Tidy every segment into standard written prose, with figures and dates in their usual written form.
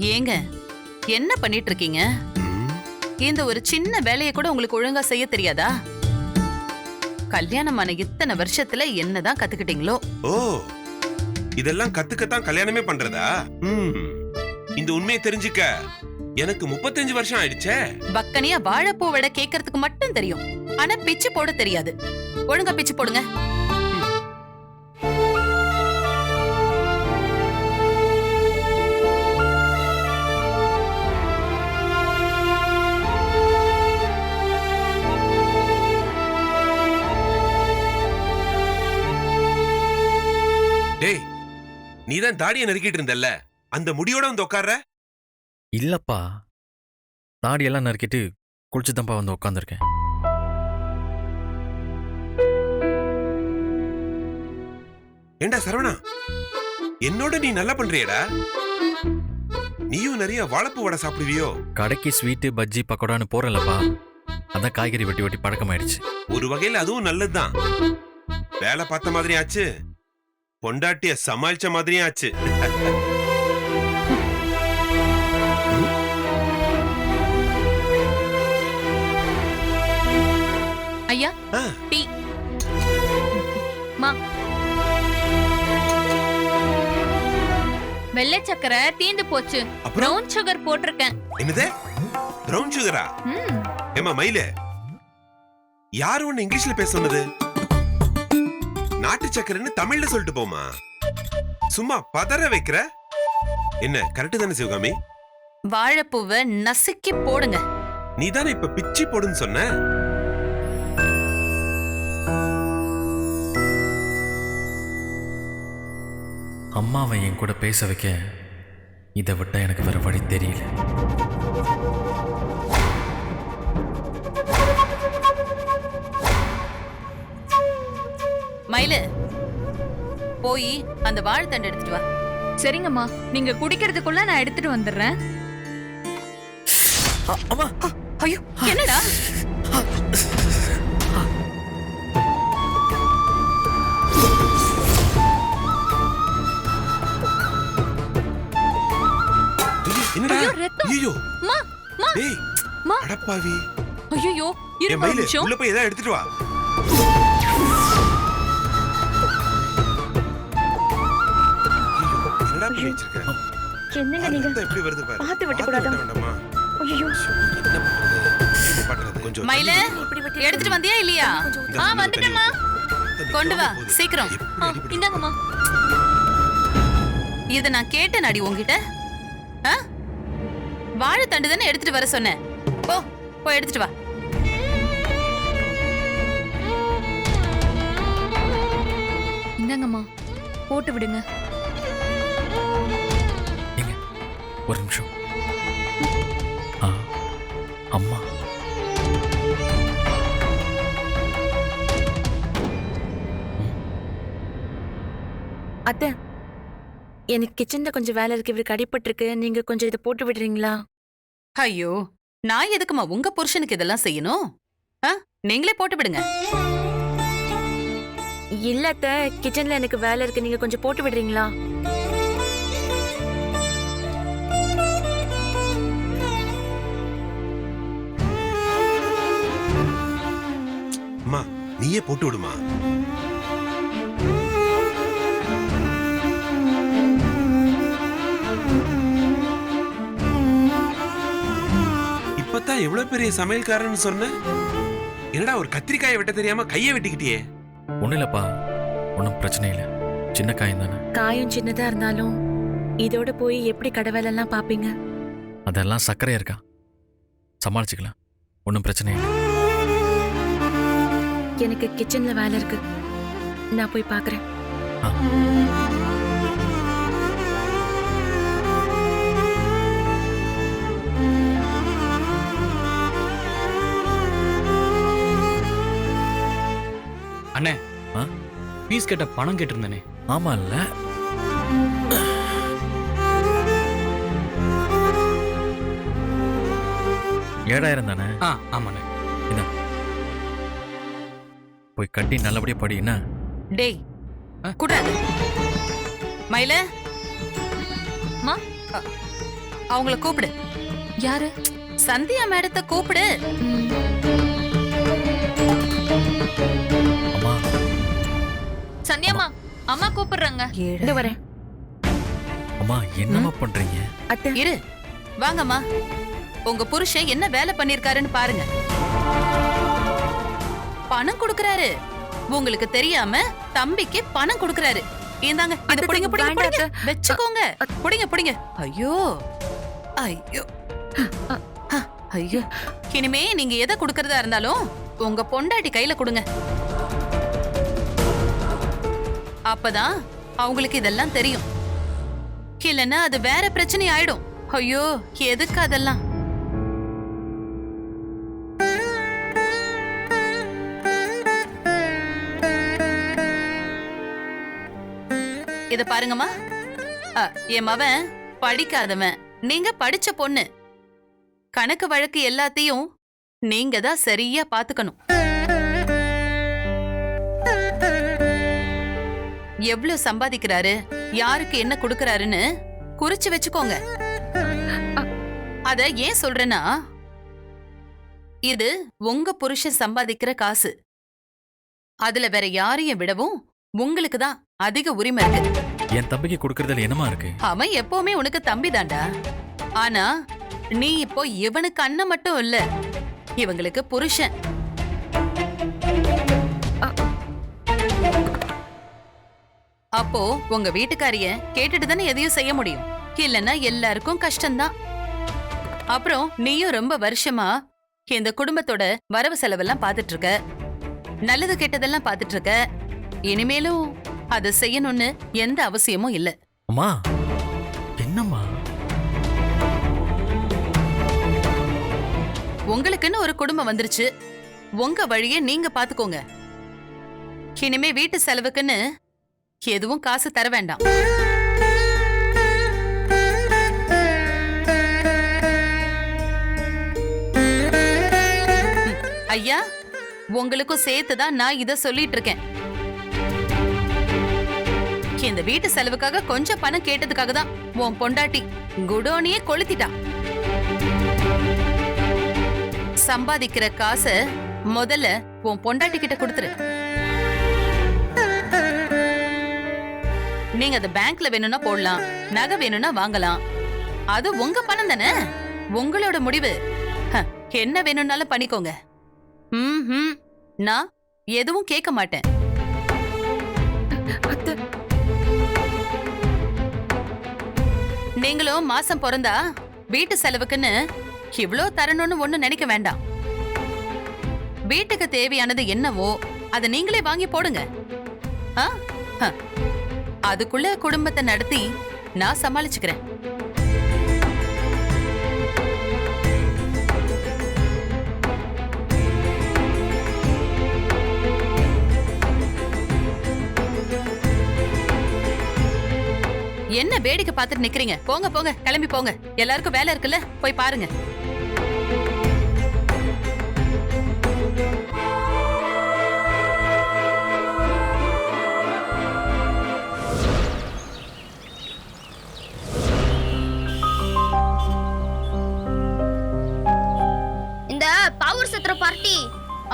ஏங்க என்ன பண்ணிட்டு இருக்கீங்க? இந்த ஒரு சின்ன வேலையை கூட உங்களுக்கு ஒழுங்கா செய்ய தெரியாதா? கல்யாணமான இத்தனை வருஷத்துல என்னதான் கத்துக்கிட்டீங்களோ? ஓ, இதெல்லாம் கத்துக்கத்தான் கல்யாணமே பண்றதா? இந்த உண்மையை தெரிஞ்சுக்க எனக்கு 35 வருஷம் ஆயிடுச்சே. பக்கனியா வாழைப்பூ விட கேட்கறதுக்கு மட்டும் தெரியும், ஆனா பிச்சு போட தெரியாது. ஒழுங்கா பிச்சு போடுங்க. டேய், நீதான் தாடியை நறுக்கிட்டு இருந்தல்ல, அந்த முடியோட வந்து உட்கார்ற? இல்லப்பா, தாடியெல்லாம் நறுக்கிட்டு குளிச்சுதான்ப்பா வந்து உட்காந்துருக்கேன். ஏண்டா சரவணா, என்னோட நீ நல்லா பண்றியடா. நீயும் நிறைய வாழைப்பூ வடை சாப்பிடுவியோ? கடைக்கு ஸ்வீட்டு பஜ்ஜி பக்கோடான்னு போறேன்லப்பா, அதான் காய்கறி வெட்டி வெட்டி பழக்கமாயிடுச்சு. ஒரு வகையில் அதுவும் நல்லதுதான். வேலை பார்த்த மாதிரியும் ஆச்சு, பொண்டாட்டிய சமாளிச்ச மாதிரியும் ஆச்சு. ஐயா, டீ. மா, வெள்ளை சக்கரை தீந்து போச்சு. பிரவுன் சுகர் போட்டிருக்கேன். என்னது, பிரவுன் சுகரா? ஏமா மயிலே, யாரு ஒண்ணு இங்கிலீஷ்ல பேச சொன்னது? நாட்டு சக்கரைன்னு தமிழ்ல சொல்லிட்டு போமா, சும்மா பதற வைக்கிற. என்ன கரெக்ட் தானே சிவகாமி? வாழைப்பூவை நசுக்கி போடுங்க. நீ தானே இப்ப பிச்சி போடுன்னு சொன்ன. அம்மாவை என் கூட பேச வைக்க இதை விட்டா எனக்கு வேற வழி தெரியல. மயிலு, போய் அந்த வாழைத்தண்டு எடுத்துட்டு வா. சரிங்கம்மா, நீங்க குடிக்கிறதுக்குள்ள நான் எடுத்துட்டு வந்துடுறேன். அம்மா, ஐயோ, என்னடா? என்னடா? ஐயோ, ரத்தம். ஐயோ, மா, மா, டேய், மா. அடப்பாவி. ஐயோ, ஏ இருங்க ஒரு மயிலே, நிமிஷம். உள்ள போய் ஏதாவது எடுத்துட்டு வா. ஐயோ, என்னடா பண்ணி வச்சிருக்க? என்னங்க நீங்க ரத்தம் எப்படி வருது பாரு. பார்த்து விட்டுக்கூடாதா? வேண்டாமா? ஐயோ என்ன பண்றது? இது பண்றது கொஞ்சம் மயிலு, எடுத்துட்டு வந்தியா இல்லையா? இந்த ஆ, வந்துட்டேம்மா. தண்ணி கொண்டு வா, போகுது. சீக்கிரம். எப்படி அடிபட்டு- இந்தாங்கம்மா. இத நான் கேட்டேன் அடி உன்கிட்ட. வாழைத்தண்டு தானே எடுத்துட்டு வர சொன்னேன். போ, போய் எடுத்துட்டு வா. இந்தாங்கம்மா, போட்டு விடுங்க. ஏங்க, ஒரு நிமிஷம். அம்மா, அத்தை, எனக்கு கிச்சன்ல கொஞ்சம் வேலை இருக்கு, இவருக்கு அடிபட்டிருக்கு. நீங்க கொஞ்சம் இதை போட்டு விடுறீங்களா? ஐயோ, நான் எதுக்குமா உங்க புருஷனுக்கு இதெல்லாம் செய்யணும்? நீங்களே போட்டு விடுங்க. இல்ல அத்தை, கிச்சன்ல எனக்கு வேலை இருக்கு, நீங்க கொஞ்சம் போட்டு விடுறீங்களா? அம்மா, நீயே போட்டு விடுமா. இப்பதான் எவ்வளவு பெரிய சமையல்காரன்னு சொன்ன, என்னடா ஒரு கத்திரிக்காயை வெட்ட தெரியாம கையை வெட்டிக்கிட்டியே. ஒன்றும் இல்லைப்பா, ஒன்றும் பிரச்சனை இல்லை, சின்ன காயம் தானே. காயம் சின்னதா இருந்தாலும் இதோட போய் எப்படி கடை வேலைலாம் பாப்பீங்க? அதெல்லாம் சர்க்கரையா இருக்கா, சமாளிச்சுக்கலாம், ஒன்றும் பிரச்சனை இல்லை. எனக்கு கிச்சன்ல வேலை இருக்கு, நான் போய் பாக்குறேன். அண்ணே, பீஸ் கேட்ட பணம் கேட்டிருந்தனே. ஆமா இல்ல, ஏழாயிரம் தானே? ஆமாண்ணே. போய் கட்டி நல்லபடியா படி. என்ன டேய், கூடாது. மயில, மா, அவங்கள கூப்பிடு. யாரு? சந்தியா மேடத்தை கூப்பிடு. அம்மா சந்தியாமா, அம்மா கூப்பிடுறாங்க. இந்த வரேன். அம்மா என்னம்மா பண்றீங்க? அத்தை இரு, வாங்கம்மா. உங்க புருஷன் என்ன வேலை பண்ணிருக்காருன்னு பாருங்க. பணம் கொடுக்கறாரு. உங்களுக்கு தெரியாம தம்பிக்கு பணம் கொடுக்கறாரு. இந்தாங்க, இத புடிங்க புடிங்க புடிங்க. வெச்சுக்கோங்க. புடிங்க புடிங்க. ஐயோ ஐயோ ஐயோ. இனிமே நீங்க எதை கொடுக்கறதா இருந்தாலும் உங்க பொண்டாட்டி கையில கொடுங்க. அப்பதான் அவங்களுக்கு இதெல்லாம் தெரியும். இல்லன்னா அது வேற பிரச்சனை ஆயிடும். ஐயோ, எதுக்கு அதெல்லாம்? இத பாருங்கம்மா. என் மவன் படிக்காதவன், நீங்க படிச்ச பொண்ணு. கணக்கு வழக்கு எல்லாத்தையும் நீங்க தான் சரியா பாத்துக்கணும். எவ்வளவு சம்பாதிக்கிறாரு, யாருக்கு என்ன கொடுக்கறாருன்னு குறிச்சு வச்சுக்கோங்க. அத ஏன் சொல்றேன்னா, இது உங்க புருஷன் சம்பாதிக்கிற காசு. அதுல வேற யாரையும் விடவும் உங்களுக்கு தான் அதிக உரிமை இருக்கு. என் தம்பிக்கு கொடுக்கறதுல என்னமா இருக்கு? அவன் எப்பவுமே உனக்கு தம்பி தாண்டா. ஆனா நீ இப்போ இவனுக்கு அண்ணன் மட்டும் இல்ல, இவங்களுக்கு புருஷன். அப்போ உங்க வீட்டுக்காரிய கேட்டுட்டு தானே எதையும் செய்ய முடியும். இல்லன்னா எல்லாருக்கும் கஷ்டம்தான். அப்புறம் நீயும் ரொம்ப வருஷமா இந்த குடும்பத்தோட வரவு செலவெல்லாம் பாத்துட்டு இருக்க, நல்லது கெட்டதெல்லாம் பாத்துட்டு இருக்க. இனிமேலும் அதை செய்யணும்னு எந்த அவசியமும் இல்ல. அம்மா என்னம்மா? உங்களுக்குன்னு ஒரு குடும்பம் வந்துருச்சு. உங்க வழியை நீங்க பாத்துக்கோங்க. இனிமே வீட்டு செலவுக்குன்னு எதுவும் காசு தர வேண்டாம். ஐயா, உங்களுக்கும் சேர்த்துதான் நான் இத சொல்லிட்டு இருக்கேன். இந்த வீட்டு செலவுக்காக கொஞ்சம் பணம் கேட்டதுக்காக தான் உன் பொண்டாட்டி குடோனியே கொளுத்திட்டா. சம்பாதிக்கிற காசை முதல்ல உன் பொண்டாட்டி கிட்ட கொடுத்துரு. நீங்க அத பேங்க்ல வேணும்னா போடலாம், நகை வேணும்னா வாங்கலாம். அது உங்க பணம் தானே, உங்களோட முடிவு. என்ன வேணும்னாலும் பண்ணிக்கோங்க. நான் எதுவும் கேட்க மாட்டேன். நீங்களும் மாசம் பிறந்தா வீட்டு செலவுக்குன்னு இவ்ளோ தரணும்னு ஒண்ணு நினைக்க வேண்டாம். வீட்டுக்கு தேவையானது என்னவோ அதை நீங்களே வாங்கி போடுங்க. அதுக்குள்ள குடும்பத்தை நடத்தி நான் சமாளிச்சுக்கிறேன். என்ன வேடிக்கை பார்த்துட்டு நிக்கிறீங்க? போங்க போங்க, கிளம்பி போங்க. எல்லாருக்கும் வேலை இருக்குல்ல, போய் பாருங்க. இந்த பவர் சத்திர பார்ட்டி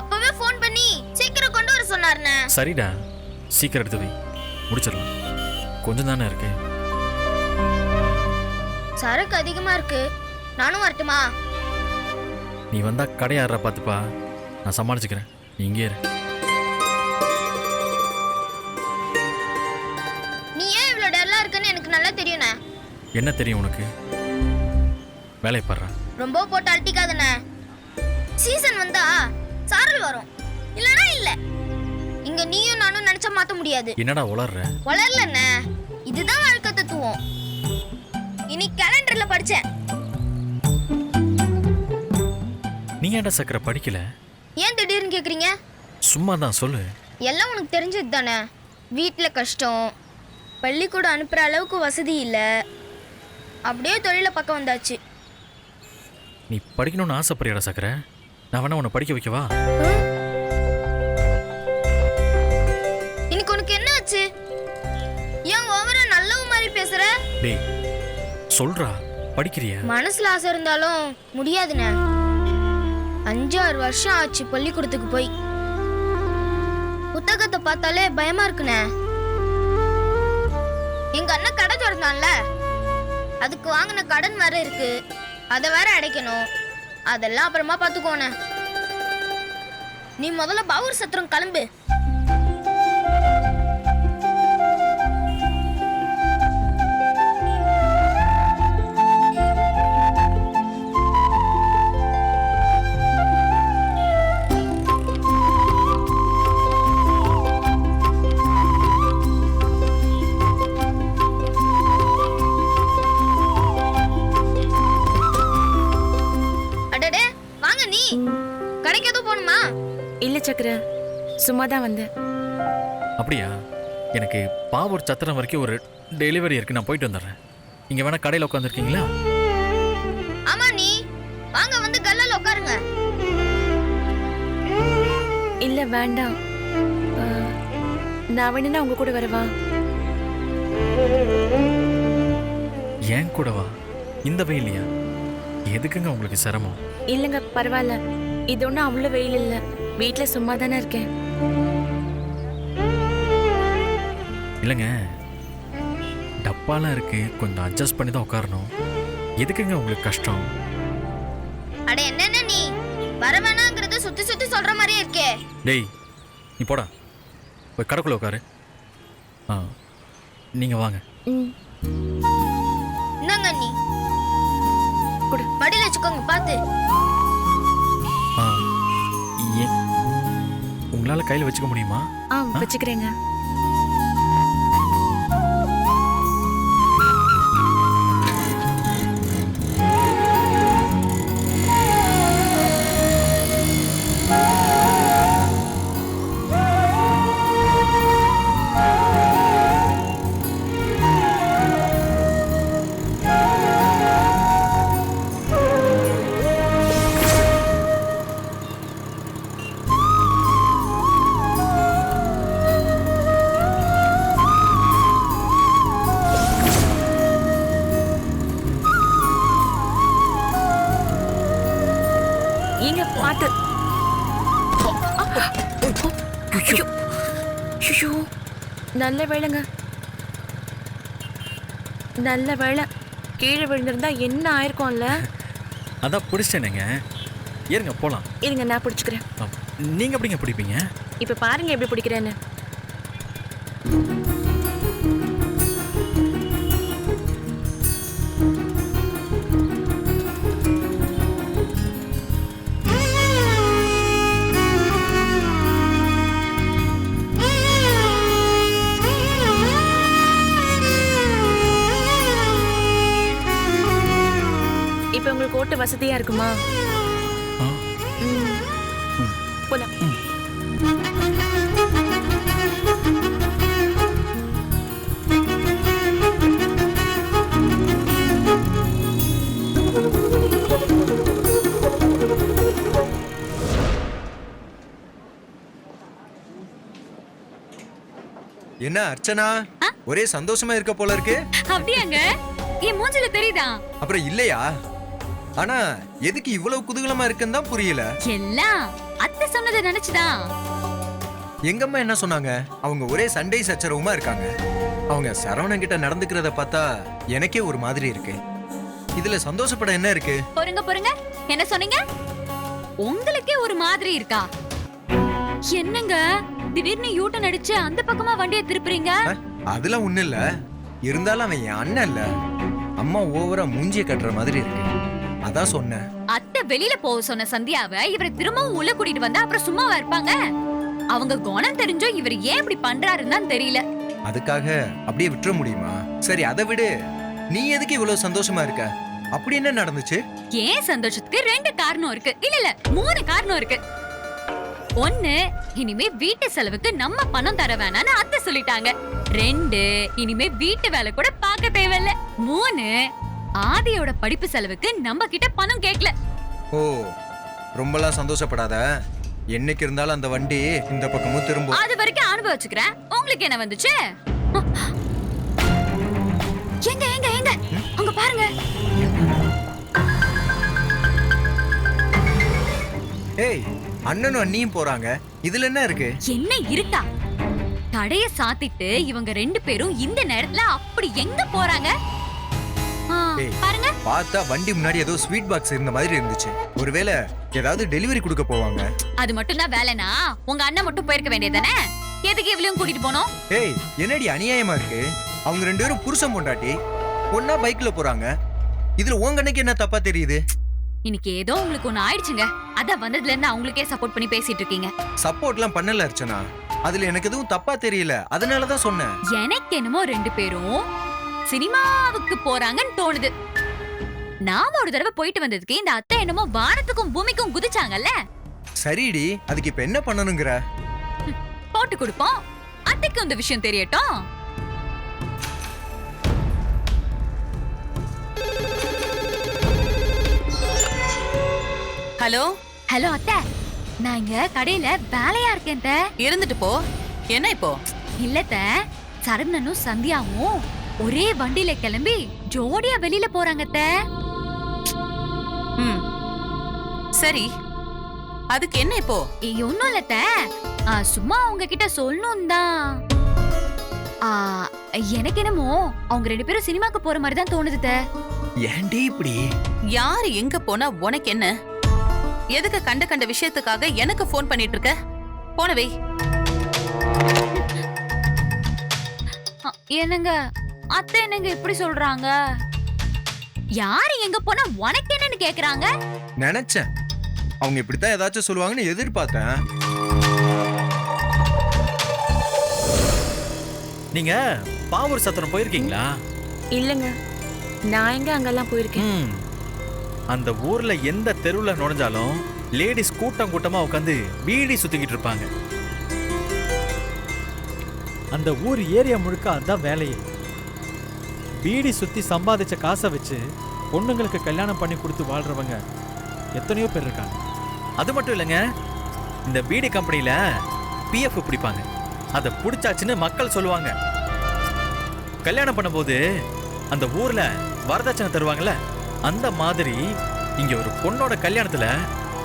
அப்பவே ஃபோன் பண்ணி சீக்கிரம் கொண்டு வர சொன்னாருண்ணே. சரிடா, சீக்கிரம் எடுத்து வை, முடிச்சிடலாம். கொஞ்சம் தானே இருக்கு. சரக்கு அதிகமா இருக்கு, நானும் வரட்டுமா? நீ வந்தா கடையாடுற பார்த்துப்பா, நான் சமாளிச்சுக்கிறேன். நீ இங்கே இரு. நீ ஏன் இவ்வளவு டல்லா இருக்குன்னு எனக்கு நல்லா தெரியும்ண்ணே. என்ன தெரியும் உனக்கு? வேலையை பாடுறா. ரொம்ப போட்டு அழட்டிக்காதண்ணே. சீசன் வந்தா சாரல் வரும், இல்லனா இல்ல. இங்க நீயும் நானும் நினைச்சா மாத்த முடியாது. என்னடா உளர்ற? வளரலண்ணே, இதுதான் வாழ்க்கை தத்துவம். இன்னைக்கு கேலண்டர்ல படிச்சேன். நீ ஏன்டா சக்கரை படிக்கல? ஏன் திடீர்னு கேக்குறீங்க? சும்மா தான் சொல்லு. எல்லாம் உனக்கு தெரிஞ்சது தானே. வீட்டில் கஷ்டம், பள்ளிக்கூடம் அனுப்புகிற அளவுக்கு வசதி இல்லை, அப்படியே தொழிலை பக்கம் வந்தாச்சு. நீ படிக்கணும்னு ஆசைப்படுறியாடா சக்கரை? நான் வேணா உன்னை படிக்க வைக்கவா? இன்னைக்கு உனக்கு என்ன ஆச்சு? ஏன் ஓவரா நல்லவ மாதிரி பேசுற? டேய் சொல்றா, படிக்கிறியா? மனசுல ஆசை இருந்தாலும் முடியாதுண்ணே. 5-6 வருஷம் ஆச்சு பள்ளிக்கூடத்துக்கு போய். புத்தகத்தை பார்த்தாலே பயமா இருக்குண்ணே. எங்க அண்ணன் கடை திறந்தான்ல, அதுக்கு வாங்கின கடன் வேற இருக்கு, அதை வேற அடைக்கணும். அதெல்லாம் அப்புறமா பாத்துக்கோண்ணே. நீ முதல்ல பாவூர் சத்திரம் கிளம்பு. அடடே வாங்க, நீ கடைக்கு எதுவும் போகணுமா? இல்ல சக்கர, சும்மா தான் வந்தேன். அப்படியா? எனக்கு பாவூர் சத்திரம் வரைக்கும் ஒரு டெலிவரி இருக்கு, நான் போயிட்டு வந்துடுறேன். இங்க வேணா கடையில் உட்காந்துருக்கீங்களா? ஆமா, நீ வாங்க, வந்து கல்லால உட்காருங்க. இல்ல வேண்டாம், நான் வேணும்னா உங்க கூட வரவா? ஏன் கூடவா? இந்த வெயிலையா? எதுக்குங்க உங்களுக்கு சிரமம்? இல்லங்க பரவாயில்ல, இது ஒன்றும் அவ்வளோ வெயில் இல்லை, வீட்டில் சும்மா தானே இருக்கேன். இல்லைங்க, டப்பாலாம் இருக்கு, கொஞ்சம் அட்ஜஸ்ட் பண்ணி தான் உட்காரணும். எதுக்குங்க உங்களுக்கு கஷ்டம்? அட என்னென்ன நீ வர வேணாங்கிறது சுத்தி சுத்தி சொல்ற மாதிரியே இருக்கே. டேய், நீ போடா, போய் கடைக்குள்ள உட்காரு. நீங்க வாங்க. ம், என்னங்க நீ கொடு. மடியில வச்சுக்கோங்க பார்த்து. ஆ, ஏன் உங்களால கையில் வச்சுக்க முடியுமா? வச்சுக்கிறேங்க. ஏங்க பார்த்து. ஐயோ, ஐயோ, நல்ல வேளைங்க, நல்ல வேளை. கீழே விழுந்திருந்தா என்ன ஆயிருக்கும்ல. அதான் பிடிச்சிட்டேனுங்க. ஏறுங்க போலாம். இருங்க, நான் பிடிச்சிக்கிறேன். நீங்க எப்படிங்க பிடிப்பீங்க? இப்ப பாருங்க எப்படி பிடிக்கிறேன்னு. இப்ப உங்களுக்கு ஓட்ட வசதியா இருக்குமா? ஆ, போலாம். என்ன அர்ச்சனா, ஒரே சந்தோஷமா இருக்க போல இருக்கு. அப்படியாங்க? என் மூஞ்சில தெரியுதா? அப்புறம் இல்லையா? ஆனா எதுக்கு இவ்வளவு குதூகலமா இருக்குன்னு தான் புரியல. எல்லாம் அத்தை சொன்னதை நினைச்சுதான். எங்கம்மா என்ன சொன்னாங்க? அவங்க ஒரே சண்டை சச்சரவுமா இருக்காங்க. அவங்க சரவணன் கிட்ட நடந்துக்கிறத பார்த்தா எனக்கே ஒரு மாதிரி இருக்கு. இதுல சந்தோஷப்பட என்ன இருக்கு? பொறுங்க, என்ன சொன்னீங்க? உங்களுக்கே ஒரு மாதிரி இருக்கா? என்னங்க திடீர்னு யூட்டன் அடிச்சு அந்த பக்கமா வண்டியை திருப்புறீங்க? அதெல்லாம் ஒண்ணு இல்ல. இருந்தாலும் அவன் என் அண்ணன் இல்ல. அம்மா ஓவரா மூஞ்சிய கட்டுற மாதிரி இருக்கு, அதான் சொன்னேன். அத்தை வெளியில போக சொன்ன சந்தியாவை இவரை திரும்பவும் உள்ள கூட்டிட்டு வந்தா அப்புறம் சும்மாவா இருப்பாங்க? அவங்க குணம் தெரிஞ்சோ இவர் ஏன் இப்படி பண்றாருன்னு தான் தெரியல. அதுக்காக அப்படியே விட்டுற முடியுமா? சரி அதை விடு, நீ எதுக்கு இவ்வளவு சந்தோஷமா இருக்க? அப்படி என்ன நடந்துச்சு? ஏன் சந்தோஷத்துக்கு 2 காரணம் இருக்கு. இல்ல 3 காரணம் இருக்கு. 1, இனிமே வீட்டு செலவுக்கு நம்ம பணம் தர வேணாம்னு அத்தை சொல்லிட்டாங்க. 2, இனிமே வீட்டு வேலை கூட பார்க்க தேவையில்ல. 3, ஆதியோட படிப்பு செலவுக்கு நம்ம கிட்ட பணம் கேட்கல. ஓ, ரொம்பலாம் சந்தோஷப்படாத. என்னைக்கு இருந்தாலும் அந்த வண்டி இந்த பக்கமும் திரும்பும். அது வரைக்கும் அனுபவிச்சுக்கிறேன். உங்களுக்கு என்ன வந்துச்சு? எங்க அங்க பாருங்க. ஏய், அண்ணனும் அண்ணியும் போறாங்க, இதுல என்ன இருக்கு? என்ன இருக்கா? கடைய சாத்திட்டு இவங்க 2 பேரும் இந்த நேரத்துல அப்படி எங்க போறாங்க? ஆ, ஏய். பாருங்க. பார்த்தா வண்டி முன்னாடி ஏதோ ஸ்வீட் பாக்ஸ் இருந்த மாதிரி இருந்துச்சு. ஒருவேளை ஏதாவது டெலிவரி கொடுக்க போவாங்க. அது மட்டும் தான் வேலைனா உங்க அண்ணன் மட்டும் போயிருக்க வேண்டியதானே? எதுக்கு இவளையும் கூட்டிட்டு போனோம்? ஏய், என்னடி அநியாயமா இருக்கு? அவங்க 2 பேரும் புருஷன் பொண்டாட்டி ஒன்னா பைக்ல போறாங்க. இதுல உங்க அன்னைக்கு என்ன தப்பா தெரியுது? இன்னைக்கு ஏதோ உங்களுக்கு ஒண்ணு ஆயிடுச்சுங்க. அத வந்ததுல இருந்து அவங்களுக்கே சப்போர்ட் பண்ணி பேசிட்டு இருக்கீங்க. சப்போர்ட்லாம் பண்ணல அர்ச்சனா. அதுல எனக்கு எதுவும் தப்பா தெரியல, அதனாலதான் சொன்னேன். எனக்கு என்னமோ 2 பேரும் சினிமாவுக்கு போறாங்கன்னு தோணுது. நாம ஒரு தடவை போயிட்டு வந்ததுக்கு இந்த அத்தை என்னமோ வானத்துக்கும் பூமிக்கும் குதிச்சாங்கல்ல. சரிடி, அதுக்கு இப்ப என்ன பண்ணணுங்கிற? போட்டு கொடுப்போம். அத்தைக்கு இந்த விஷயம் தெரியட்டும். ஹலோ, ஹலோ அத்தை, நான் இங்க கடையில வேலையா இருக்கேன் அத்தை. இருந்துட்டு போ. என்ன இப்போ? இல்ல அத்தை, சரவணனும் சந்தியாவும் ஒரே வண்டியில கிளம்பி ஜோடியா வெளியில போறாங்க அத்தை. ம், சரி, அதுக்கு என்ன இப்போ? ஒன்னும் இல்ல அத்தை, சும்மா உங்ககிட்ட சொல்லணும் தான். எனக்கு என்னமோ அவங்க 2 பேரும் சினிமாக்கு போற மாதிரி தான் தோணுது அத்தை. ஏன்டி இப்படி? யாரு எங்க போனா உனக்கு என்ன? எதுக்கு கண்ட கண்ட விஷயத்துக்காக எனக்கு போன் பண்ணிட்டு இருக்க? போனவை. என்னங்க அத்தை, என்னங்க இப்படி சொல்றாங்க? யாரு எங்க போனா உனக்கு என்னன்னு கேக்குறாங்க? நினைச்சேன் அவங்க இப்படித்தான் ஏதாச்சும் சொல்லுவாங்கன்னு எதிர்பார்த்தேன். நீங்க பாவூர் சத்திரம் போயிருக்கீங்களா? இல்லங்க, நான் எங்க அங்கெல்லாம் போயிருக்கேன். ம். அந்த ஊர்ல எந்த தெருவுல நுழைஞ்சாலும் லேடிஸ் கூட்டம் கூட்டமா உட்காந்து பீடி சுத்திக்கிட்டு இருப்பாங்க. அந்த ஊர் ஏரியா முழுக்க அதான் வேலையே. பீடி சுத்தி சம்பாதிச்ச காசை வச்சு பொண்ணுங்களுக்கு கல்யாணம் பண்ணி கொடுத்து வாழ்றவங்க எத்தனையோ பேர் இருக்காங்க. அது மட்டும் இல்லைங்க, இந்த பீடி கம்பெனில பிஎஃப் பிடிப்பாங்க. அதை பிடிச்சாச்சுன்னு மக்கள் சொல்லுவாங்க. கல்யாணம் பண்ணும்போது அந்த ஊர்ல வரதட்சணை தருவாங்கல்ல, அந்த மாதிரி இங்க ஒரு பொண்ணோட கல்யாணத்துல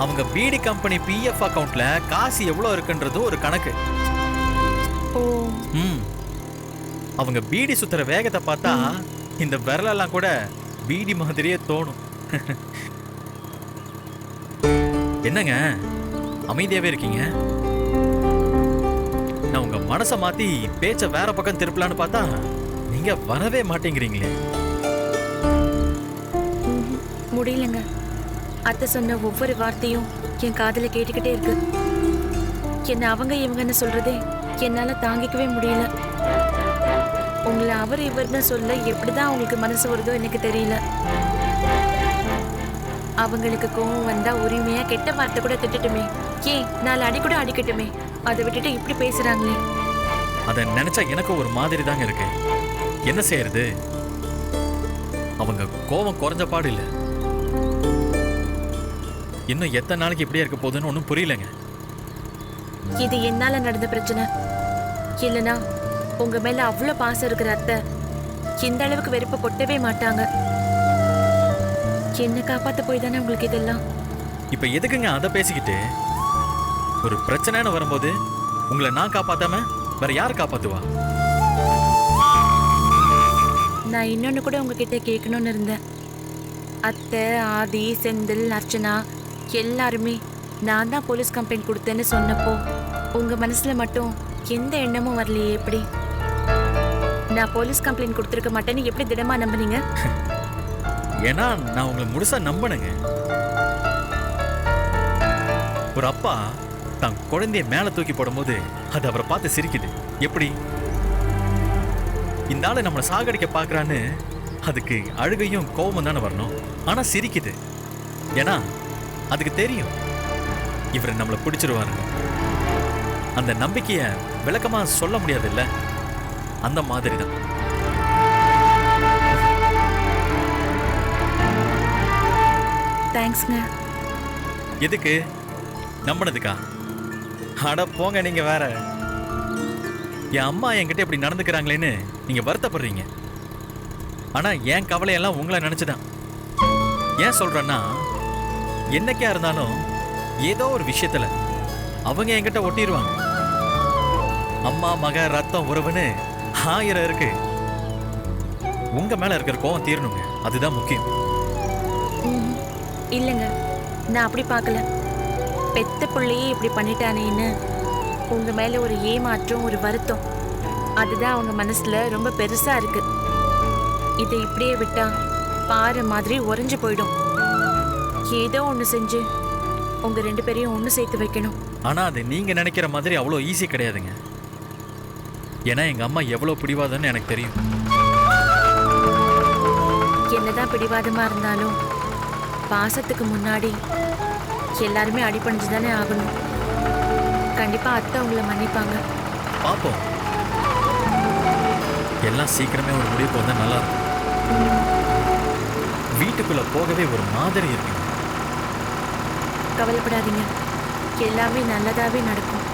அவங்க பீடி கம்பெனி பிஎஃப் அக்கவுண்ட்ல காசு எவ்வளவு இருக்குன்றது ஒரு கணக்கு. ஓ, ம். அவங்க பீடி சுத்துற வேகத்தை பார்த்தா இந்த விரலெல்லாம் கூட பீடி மாதிரியே தோணும். என்னங்க அமைதியாவே இருக்கீங்க? நான் உங்க மனசை மாத்தி பேச்ச வேற பக்கம் திருப்பலான்னு பார்த்தா நீங்க வரவே மாட்டேங்கிறீங்களே. முடியலங்க. அத்தை சொன்ன ஒவ்வொரு வார்த்தையும் என் காதுல கேட்டுக்கிட்டே இருக்கு. என்ன அவங்க இவங்கன்னு சொல்றதே என்னால தாங்கிக்கவே முடியல. உங்களை அவர் இவர்னு சொல்ல எப்படிதான் அவங்களுக்கு மனசு வருதோ எனக்கு தெரியல. அவங்களுக்கு கோவம் வந்தா உரிமையா கெட்ட வார்த்தை கூட திட்டட்டுமே, ஏன் 4 அடி கூட அடிக்கட்டுமே, அதை விட்டுட்டு இப்படி பேசுறாங்களே. அதை நினைச்சா எனக்கு ஒரு மாதிரி தாங்க இருக்கு. என்ன செய்யறது? அவங்க கோபம் குறைஞ்ச பாடு இல்லை. இன்னும் எத்தனை நாளைக்கு இப்படியே இருக்க போகுதுன்னு ஒன்றும் புரியலங்க. இது என்னால நடந்த பிரச்சனை இல்லனா உங்க மேல அவ்வளவு பாசம் இருக்கிற அத்தை இந்த அளவுக்கு வெறுப்ப கொட்டவே மாட்டாங்க. என்ன காப்பாத்த போய் தானே உங்களுக்கு இதெல்லாம். இப்ப எதுக்குங்க அதை பேசிக்கிட்டு? ஒரு பிரச்சனைன்னு வரும்போது உங்களை நான் காப்பாத்தாம வேற யார் காப்பாத்துவா? நான் இன்னொன்னு கூட உங்ககிட்ட கேட்கணும்னு இருந்தேன். அத்தை, ஆதி, செந்தில், அர்ச்சனா எல்லாருமே நான் தான் போலீஸ் கம்ப்ளைண்ட் கொடுத்தேன்னு சொன்னப்போ உங்க மனசுல மட்டும் எந்த எண்ணமும் வரலையே எப்படி? நான் போலீஸ் கம்ப்ளைண்ட் கொடுத்துருக்க மாட்டேன்னு எப்படி திடமா நம்புனீங்க? ஏன்னா நான் உங்களை முழுசா நம்பணுங்க. ஒரு அப்பா தான் குழந்தைய மேல தூக்கி போடும்போது அது அவரை பார்த்து சிரிக்குது. எப்படி? இந்த ஆளு நம்மளை சாகடிக்க பாக்குறான்னு அதுக்கு அழுகையும் கோபமும் தானே வரணும். ஆனா சிரிக்குது. ஏன்னா அதுக்கு தெரியும் இவரை நம்மளை பிடிச்சிருவாரு. அந்த நம்பிக்கைய விளக்கமா சொல்ல முடியாது இல்ல? அந்த மாதிரி தான். தேங்க்ஸ்ங்க. எதுக்கு? நம்பினதுக்கா? அட போங்க நீங்க வேற. என் அம்மா என்கிட்ட இப்படி நடந்துக்கிறாங்களேன்னு நீங்க வருத்தப்படுறீங்க. ஆனா என் கவலையெல்லாம் உங்களை நினைச்சுதான். ஏன் சொல்றேன்னா, என்னைக்கா இருந்தாலும் ஏதோ ஒரு விஷயத்துல அவங்க என்கிட்ட ஒட்டிடுவாங்க. அம்மா மக ரத்தம் உறவுன்னு 1000 இருக்கு. உங்க மேல இருக்கிற கோவம் தீரணுங்க, அதுதான் முக்கியம். ம்ஹும். இல்லைங்க, நான் அப்படி பார்க்கல. பெத்த பிள்ளையே இப்படி பண்ணிட்டானேன்னு உங்க மேல ஒரு ஏமாற்றம், ஒரு வருத்தம், அதுதான் அவங்க மனசுல ரொம்ப பெருசா இருக்கு. இதை இப்படியே விட்டா பாறை மாதிரி உறைஞ்சு போயிடும். ஏதோ ஒண்ணு செஞ்சு உங்க 2 பேரையும் ஒண்ணு சேர்த்து வைக்கணும். ஆனா அது நீங்க நினைக்கிற மாதிரி அவ்வளோ ஈஸி கிடையாதுங்க. ஏன்னா எங்க அம்மா எவ்வளவு பிடிவாதம்னு எனக்கு தெரியும். என்னதான் பிடிவாதமா இருந்தாலும் பாசத்துக்கு முன்னாடி எல்லாருமே அடிபணிஞ்சு தானே ஆகணும். கண்டிப்பா அத்தை உங்களை மன்னிப்பாங்க. பாப்போம், எல்லாம் சீக்கிரமே ஒரு முடிவுக்கு வந்தா நல்லா இருக்கும். வீட்டுக்குள்ள போகவே ஒரு மாதிரி இருக்கு. கவலைப்படாதீங்க, எல்லாமே நல்லதாவே நடக்கும்.